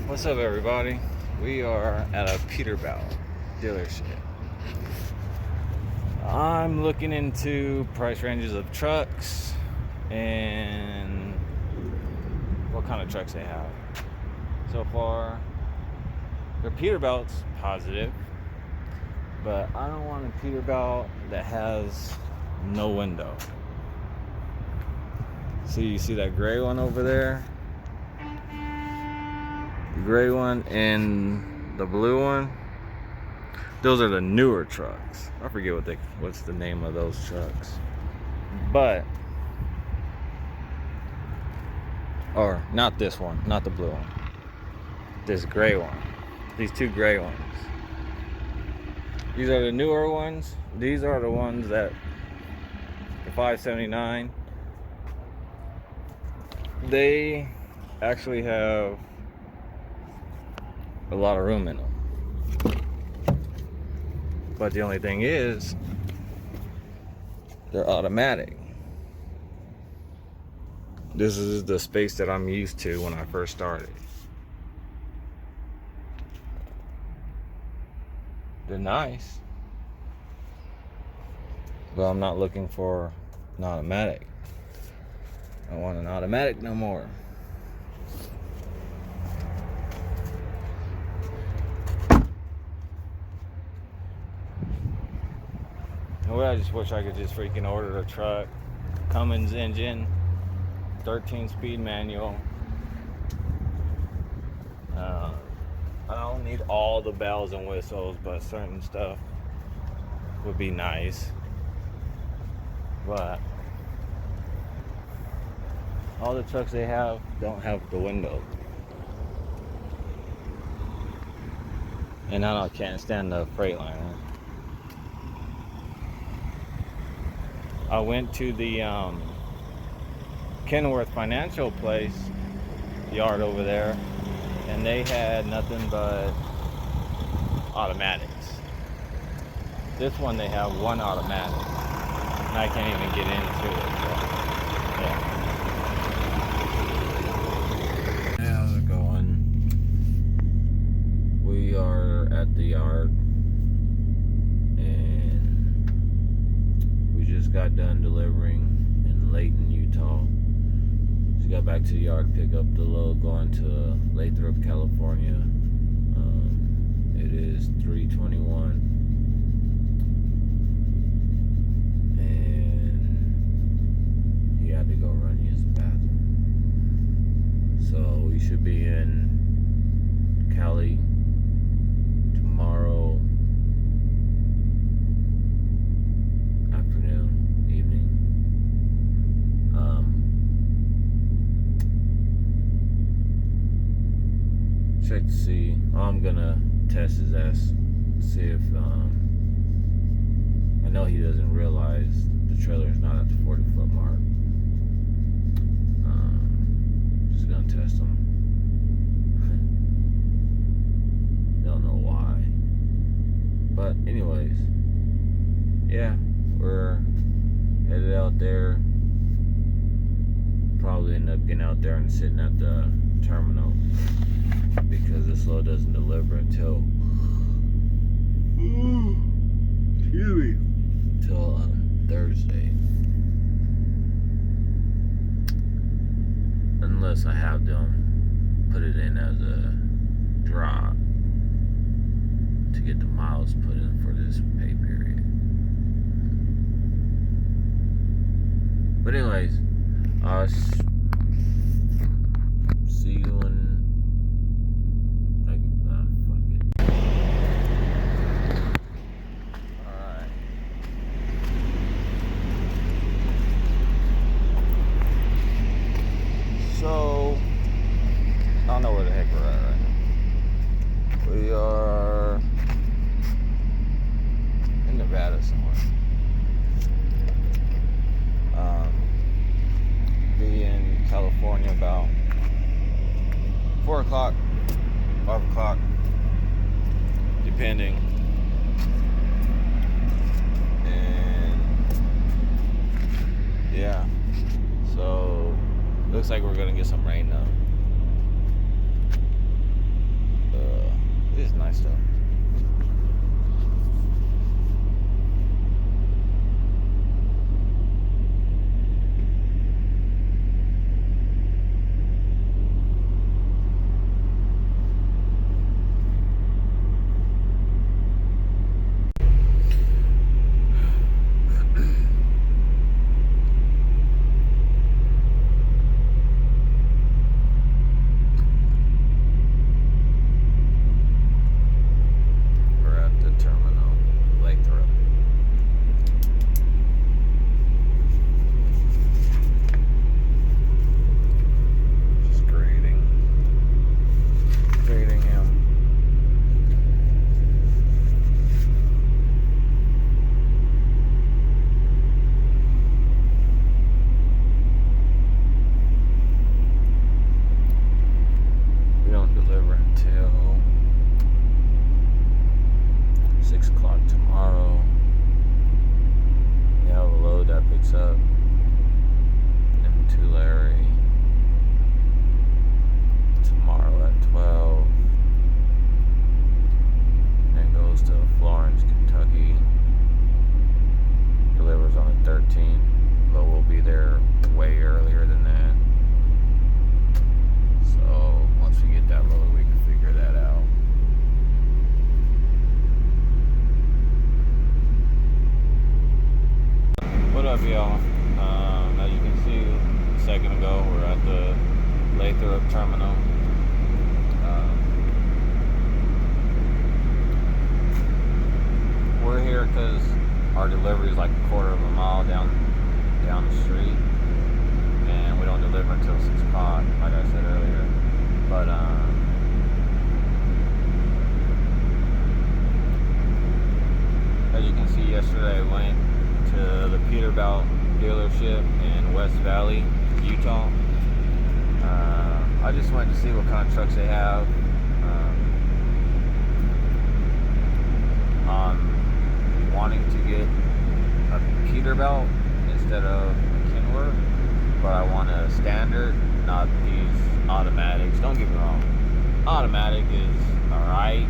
What's up, everybody? We are at a Peterbilt dealership. I'm looking into price ranges of trucks and what kind of trucks they have. So far, their Peterbilt's positive, but I don't want a Peterbilt that has no window. You see that gray one over there? The gray one and the blue one, those are the newer trucks. I forget what's the name of those trucks, or not this one, not the blue one, this gray one, these two gray ones. These are the newer ones. These are the ones that the 579, they actually have a lot of room in them. But the only thing is, they're automatic. This is the space that I'm used to when I first started. They're nice, but I'm not looking for an automatic. I don't want an automatic no more. I just wish I could just freaking order a truck. Cummins engine, 13-speed manual. I don't need all the bells and whistles, but certain stuff would be nice. But all the trucks they have don't have the window. And I can't stand the Freightliner. I went to the Kenworth Financial Place yard over there, and they had nothing but automatics. This one they have one automatic, and I can't even get into it. So, yeah. How's it going? We are at the yard, and we just got done delivering in Layton, Utah. Just got back to the yard to pick up the load going to Lathrop, California. It is 3:21, and he had to go run his bathroom. So we should be in Cali tomorrow afternoon, evening. Check to see. I'm gonna test his ass, see if I know he doesn't realize the trailer is not at the 40-foot mark. Just gonna test him. Don't know why. But anyways, yeah, we're headed out there. Probably end up getting out there and sitting at the terminal, because this load doesn't deliver until Thursday, unless I have them put it in as a drop to get the miles put in for this pay period. But anyways, I'll see you in So, I don't know where the heck we're at right now. We are in Nevada somewhere. Be in California about 4 o'clock, 5 o'clock, depending. And yeah, so looks like we're gonna get some rain now. It is nice though. We're at the terminal, Lathrop. Just grading him. We don't deliver until 6 o'clock tomorrow. We have a load that picks up in Tulare tomorrow at 12. Then goes to Florence, Kentucky. Delivers on the 13th, but we'll be there way earlier than that. So once we get that load, we can figure that out. What up, y'all? As you can see, a second ago, we're at the Lathrop terminal. We're here because our delivery is like a quarter of a mile down the street, and we don't deliver until 6 o'clock, like I said earlier. But as you can see, yesterday I went to the Peterbilt dealership in West Valley, Utah. I just went to see what kind of trucks they have. I'm wanting to get a Peterbilt instead of a Kenworth, but I want a standard, not these automatics. Don't get me wrong, automatic is alright,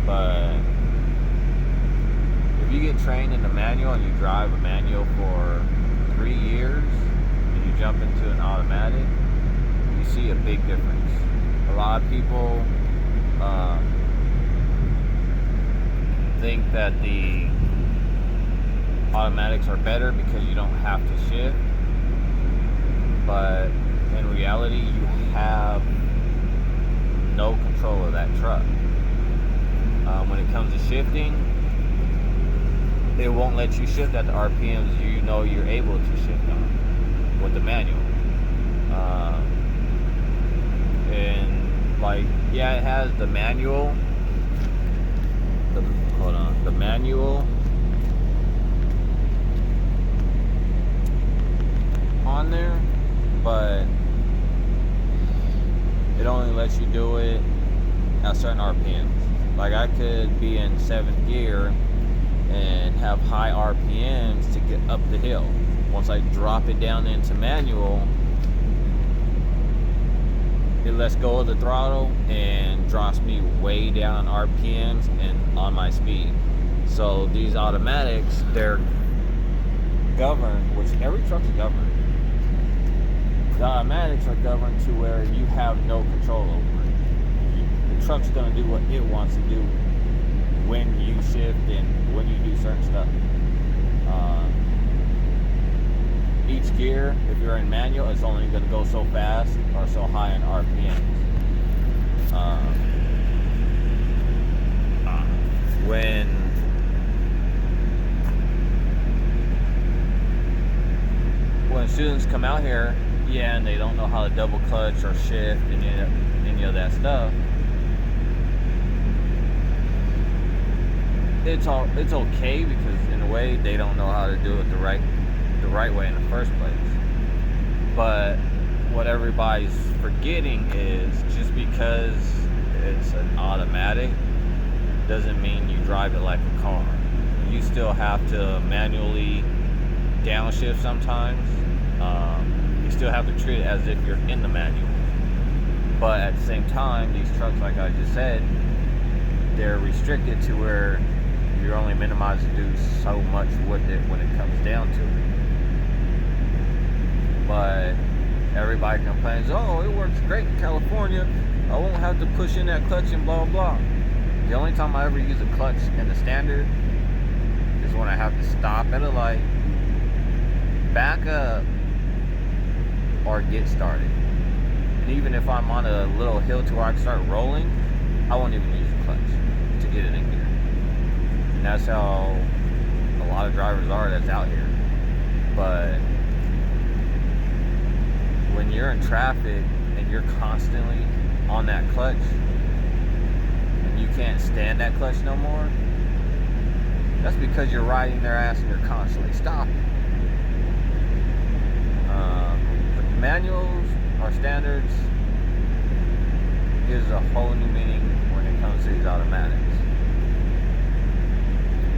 but if you get trained in the manual and you drive a manual for 3 years and you jump into an automatic, you see a big difference. A lot of people think that the automatics are better because you don't have to shift, but in reality you have no control of that truck. When it comes to shifting, it won't let you shift at the RPMs you know you're able to shift on with the manual. And like, yeah, it has the manual. The manual on there, but it only lets you do it at certain RPMs. Like, I could be in 7th gear and have high RPMs to get up the hill. Once I drop it down into manual, it lets go of the throttle and drops me way down RPMs and on my speed. So these automatics, they're governed, which every truck's governed. The automatics are governed to where you have no control over it. The truck's gonna do what it wants to do when you shift and when you do certain stuff. Each gear, if you're in manual, it's only going to go so fast or so high in RPMs. When students come out here, yeah, and they don't know how to double clutch or shift and any of that stuff, it's okay, because in a way they don't know how to do it the right way in the first place. But what everybody's forgetting is, just because it's an automatic doesn't mean you drive it like a car. You still have to manually downshift sometimes. You still have to treat it as if you're in the manual. But at the same time, these trucks, like I just said, they're restricted to where you're only minimized to do so much with it when it comes down to it. But everybody complains, oh, it works great in California, I won't have to push in that clutch and blah blah. The only time I ever use a clutch in the standard is when I have to stop at a light, back up, or get started. And even if I'm on a little hill to where I can start rolling, I won't even use the clutch to get it in gear. And that's how a lot of drivers are that's out here. But when you're in traffic and you're constantly on that clutch and you can't stand that clutch no more, that's because you're riding their ass and you're constantly stopping. Manuals or standards gives a whole new meaning when it comes to these automatics.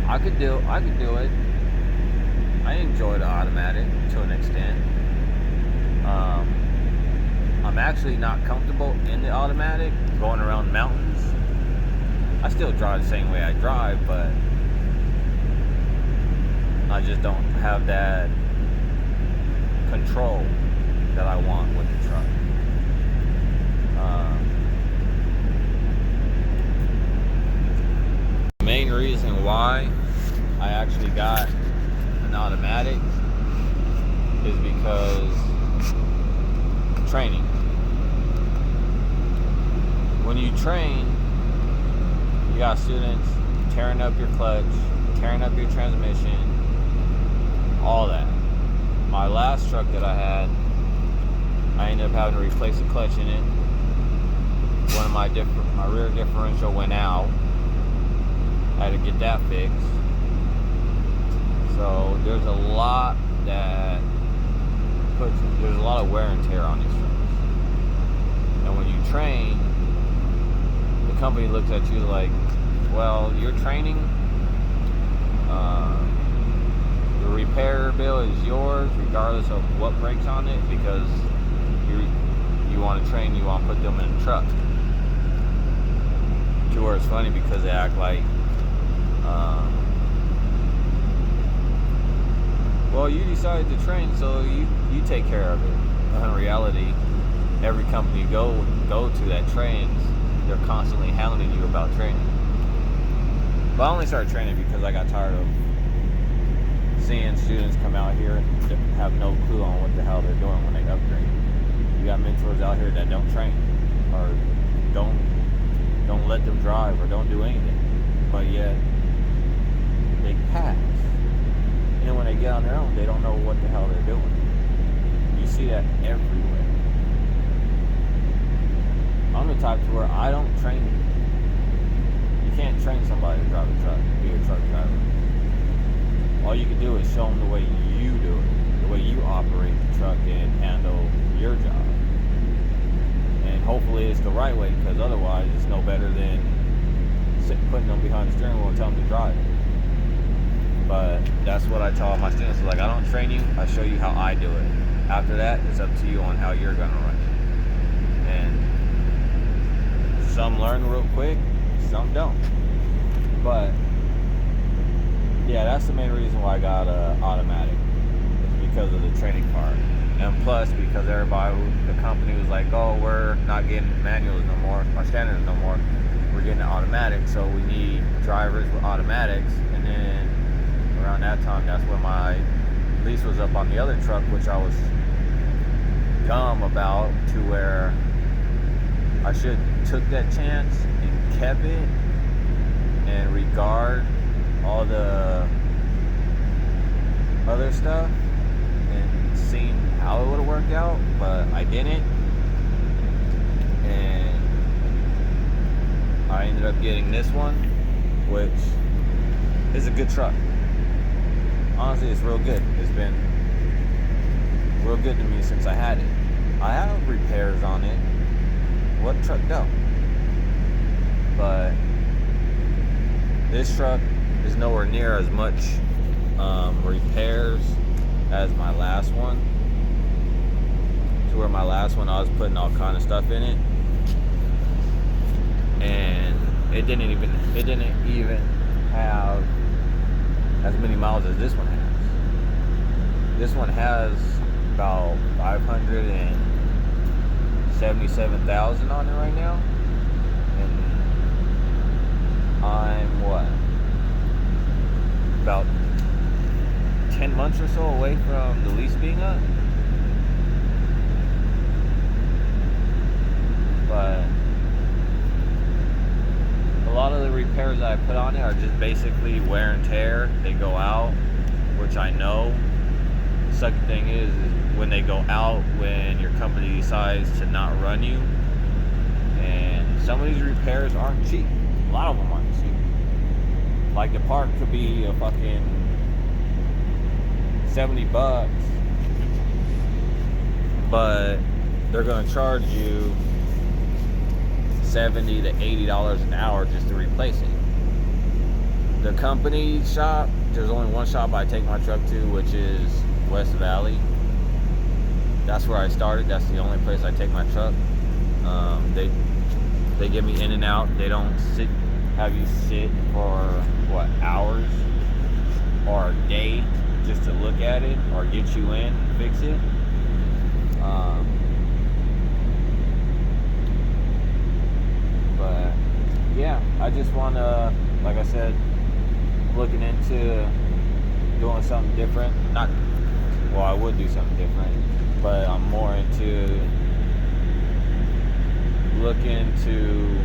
I could do it. I enjoy the automatic to an extent. I'm actually not comfortable in the automatic going around mountains. I still drive the same way I drive, but I just don't have that control that I want with the truck. The main reason why I actually got an automatic is because training. When you train, you got students tearing up your clutch, tearing up your transmission, all that. My last truck that I had, I ended up having to replace the clutch in it. One of my rear differential went out. I had to get that fixed. So there's a lot of wear and tear on these trucks. And when you train, the company looks at you like, well, you're training, the repair bill is yours regardless of what breaks on it, because you want to train, you want to put them in a truck. To where it's funny because they act like, well, you decided to train, so you take care of it. But in reality, every company you go to that trains, they're constantly hounding you about training. But I only started training because I got tired of seeing students come out here and have no clue on what the hell they're doing when they upgrade. You got mentors out here that don't train, or don't let them drive, or don't do anything, but yet they pass. And when they get on their own, they don't know what the hell they're doing. You see that everywhere. I'm the type to where I don't train you. You can't train somebody to drive a truck, be a truck driver. All you can do is show them the way you do it, the way you operate the truck and handle your job. And hopefully it's the right way, because otherwise it's no better than putting them behind the steering wheel and telling them to drive. But that's what I tell all my students. Like, I don't train you, I show you how I do it. After that, it's up to you on how you're going to run it. And some learn real quick, some don't. But yeah, that's the main reason why I got an automatic, because of the training part. And plus, because the company was like, oh, we're not getting manuals no more, or standards no more, we're getting an automatic, so we need drivers with automatics. And then around that time, that's when my lease was up on the other truck, which I was dumb about, to where I should took that chance and kept it and regard all the other stuff and seen how it would have worked out, but I didn't. And I ended up getting this one, which is a good truck. Honestly, it's real good. It's been real good to me since I had it. I have repairs on it. What truck don't? But this truck is nowhere near as much repairs as my last one. To where my last one, I was putting all kind of stuff in it, and it didn't even have as many miles as this one has. This one has about 577,000 on it right now, and I'm about 10 months or so away from the lease being up. But a lot of the repairs that I put on it are just basically wear and tear. They go out, which I know. The second thing is when they go out, when your company decides to not run you. And some of these repairs aren't cheap. A lot of them aren't cheap. Like the part could be a fucking $70, but they're gonna charge you $70 to $80 an hour just to replace it. The company shop, there's only one shop I take my truck to, which is West Valley. That's where I started. That's the only place I take my truck. They get me in and out. They don't have you sit for hours or a day just to look at it or get you in and fix it. But yeah, I just want to, like I said, looking into doing something different. I would do something different, but I'm more into looking to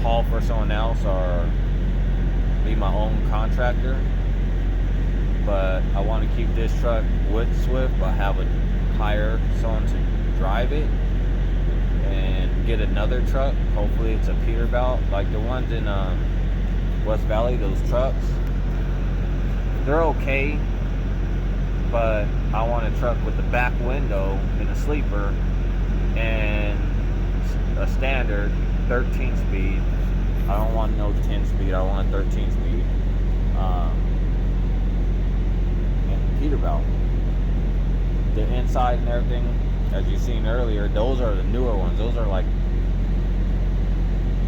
haul for someone else or be my own contractor. But I want to keep this truck with Swift, but hire someone to drive it and get another truck. Hopefully it's a Peterbilt, like the ones in West Valley. Those trucks, they're okay, but I want a truck with the back window and a sleeper and a standard 13 speed. I don't want no 10 speed. I want a 13 speed. And Peterbilt. The inside and everything, as you seen earlier, those are the newer ones. Those are like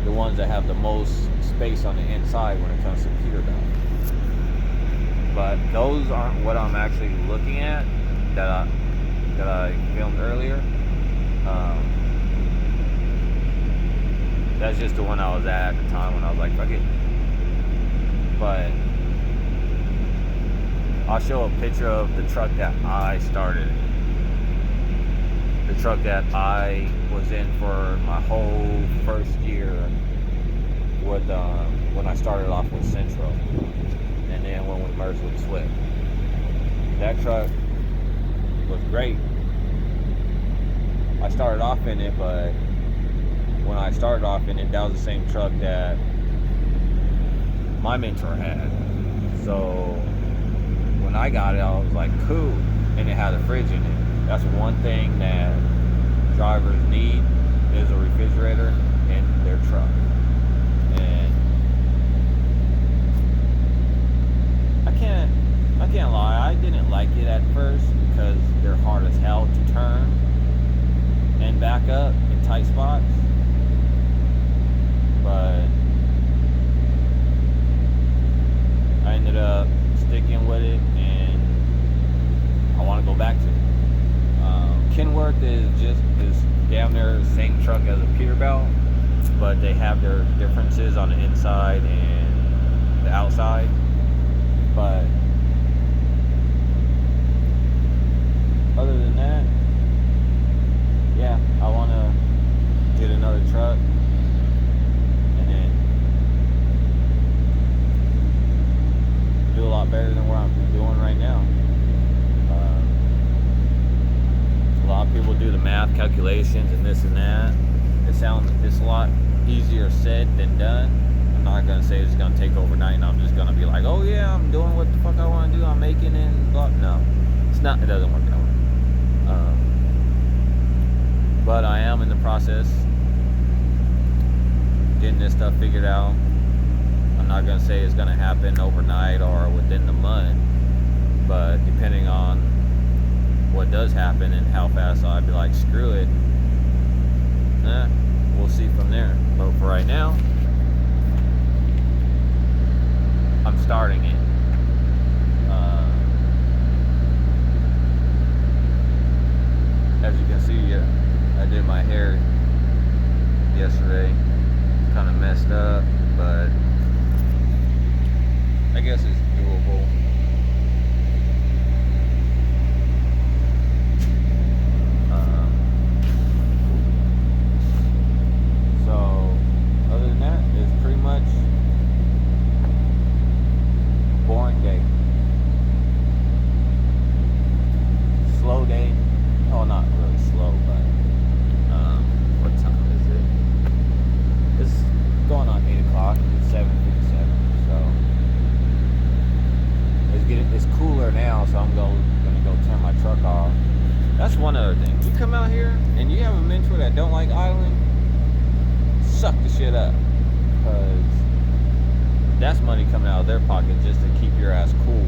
the ones that have the most space on the inside when it comes to Peterbilt. But those aren't what I'm actually looking at that I filmed earlier. That's just the one I was at the time when I was like, fuck it. But I'll show a picture of the truck that I started. The truck that I was in for my whole first year with when I started off with Central, and then when we merged with Swift. That truck was great. I started off in it, but when I started off in it, that was the same truck that my mentor had. So when I got it, I was like, cool. And it had a fridge in it. That's one thing that drivers need, is a refrigerator in their truck. And I can't lie, I didn't like it at first because they're hard as hell to turn and back up in tight spots. But I ended up sticking with it, and I want to go back to it. Kenworth is damn near the same truck as a Peterbilt, but they have their differences on the inside and the outside. But other than that, yeah, I want to get another truck and then do a lot better than what I'm doing right now. A lot of people do the math calculations and this and that. It's a lot easier said than done. I'm not gonna say it's gonna take overnight and I'm just gonna be like, oh yeah, I'm doing what the fuck I want to do, I'm making it and blah. No, it's not. It doesn't work that way. But I am in the process getting this stuff figured out. I'm not gonna say it's gonna happen overnight or within the month, but depending on what does happen and how fast I'd be like, screw it, we'll we'll see from there. But for right now, I'm starting it. As you can see, I did my hair yesterday. Kind of messed up, but I guess it's doable. So, other than that, it's pretty much boring day. Slow day. Oh, not really slow, but what time is it? It's going on 8 o'clock. It's 7:57. So it's cooler now. So I'm gonna go turn my truck off. That's one other thing. You come out here and you have a mentor that don't like idling, suck the shit up, because that's money coming out of their pocket just to keep your ass cool.